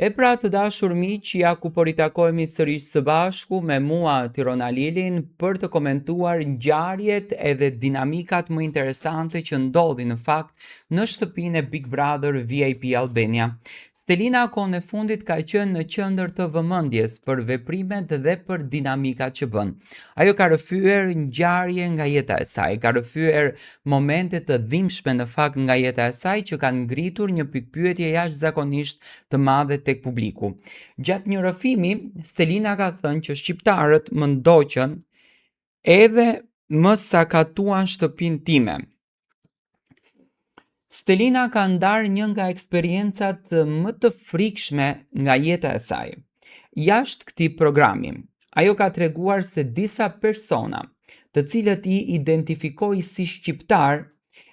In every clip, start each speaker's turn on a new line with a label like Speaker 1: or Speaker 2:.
Speaker 1: E pra të dashur miq, ja ku po ritakohemi sërish së bashku me mua Tirona Lilin për të komentuar ngjarjet edhe dinamikat më interesante që ndodhin në fakt në shtëpinë e Big Brother VIP Albania. Stelina kohën e fundit ka qenë në qendër të vëmendjes për veprimet dhe për dinamikat që bën. Ajo ka rrëfyer ngjarje nga jeta e saj, ka rrëfyer momente të dhimbshme në fakt nga jeta e saj që kanë ngritur një pikpyetje jashtëzakonisht të madhe tek publiku. Gjatë një rrëfimi, Stelina ka thënë që shqiptarët më ndoqën edhe më sakatuan shtëpinë time. Stelina ka ndarë një nga eksperiencat më të frikshme nga jeta e saj. Jashtë këtij programi, ajo ka treguar se disa persona, të cilët i identifikoi si shqiptar,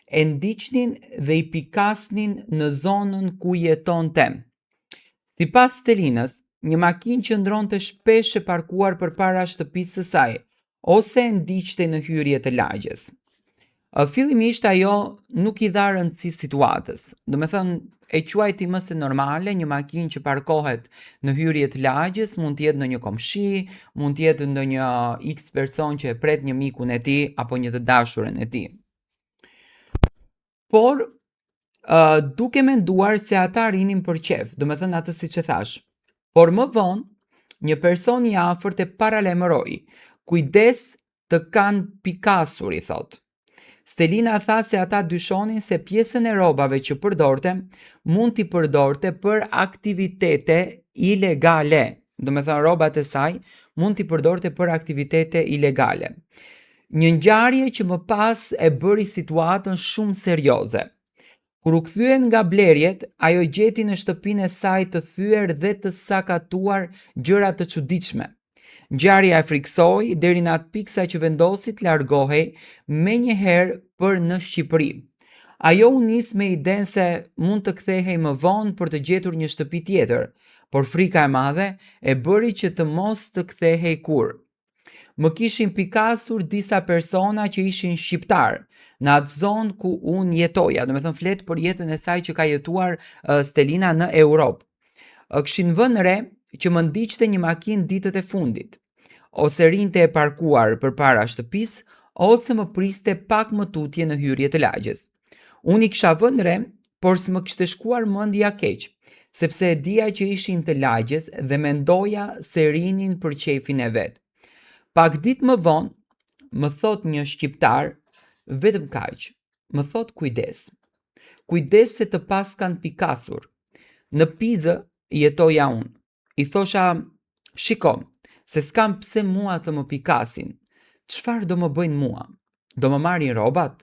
Speaker 1: e ndiqnin dhe i pikasnin në zonën ku jetonte. Sipas Stelinës, një makinë qëndronte shpesh e parkuar përpara shtëpisë së saj, ose e ndiqte në hyrje të lagjes. Fillimisht ajo nuk i dha rëndësi situatës. Do me thënë, e quajti më se normale, një makinë që parkohet në hyrje të lagjes, mund të jetë në një komshi, mund të jetë ndonjë X person që e pret një mikun e tij apo një të dashurën e tij. Por duke menduar se ata rinin për qef, do me thënë atë si që thash. Por më vonë, një person i afërt e paralajmëroi, kujdes të kanë pikasur, i thot. Stelina tha se ata dyshonin se pjesën e rrobave që përdorte mund t'i përdorte për aktivitete ilegale. Do me thënë rrobat e saj mund t'i përdorte për aktivitete ilegale. Një ngjarje që më pas e bëri situatën shumë serioze. Kur u kthyen nga blerjet, ajo gjeti në shtëpinë e saj të thyer dhe të sakatuar gjëra të çuditshme. Ngjarja e friksoi deri në atë pikë sa që vendosi të largohej menjëherë për në Shqipëri. Ajo u nis me idenë se mund të kthehej më vonë për të gjetur një shtëpi tjetër, por frika e madhe e bëri që të mos të kthehej kurrë. Më kishin pikasur disa persona që ishin shqiptar në atë zonë ku unë jetoja, do me thënë flet për jetën e saj që ka jetuar Stelina në Europë. Kishin vënë re që më ndiqte një makinë ditët e fundit, ose rinte e parkuar përpara shtëpisë, ose më priste pak më tutje në hyrje të lagjes. Unë i kisha vënë re, por s'më kishte shkuar mendja keq, sepse e dija që ishin të lagjes dhe mendoja se rinin për qefin e vet. Pak ditë më vonë, më thot një shqiptar, vetëm kaq, më thot kujdes. Kujdes se të pas kanë pikasur. Në Pizë jetoja unë. I thosha, shiko, se s'kam pse mua të më pikasin. Çfarë do më bëjnë mua? Do më marrin rrobat?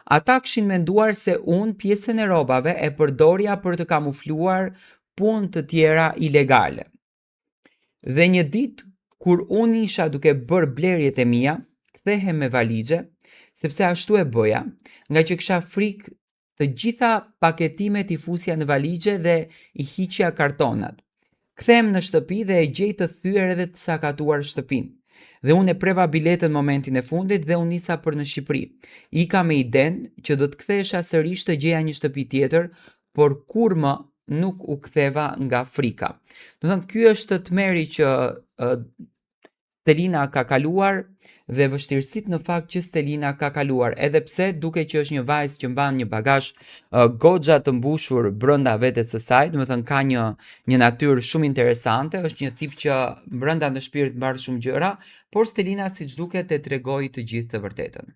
Speaker 1: Ata kishin menduar se unë pjesën e rrobave e përdorja për të kamufluar punë të tjera ilegale. Dhe një ditë, kur unë isha duke bërë blerjet e mia, kthehem me valixhe, sepse ashtu e bëja, nga që kisha frikë të gjitha paketimet i fusja në valixhe dhe i hiqja kartonat. Kthehem në shtëpi dhe e gjej të thyer edhe të sakatuar shtëpinë. Dhe unë e preva biletën momentin e fundit dhe unë nisa për në Shqipëri. Ika me idenë që do të kthehesha sërish të gjeja një shtëpi tjetër, por kur më nuk u ktheva nga frika. Do thënë, ky është tmerri që Stelina ka kaluar dhe vështirësitë në fakt që Stelina ka kaluar, edhe pse duke që është një vajzë që mban një bagazh goxha të mbushur brenda vetes së saj, do të thënë ka një natyrë shumë interesante, është një tip që brenda në shpirt mban shumë gjëra, por Stelina siç duket e tregoi të gjithë të vërtetën.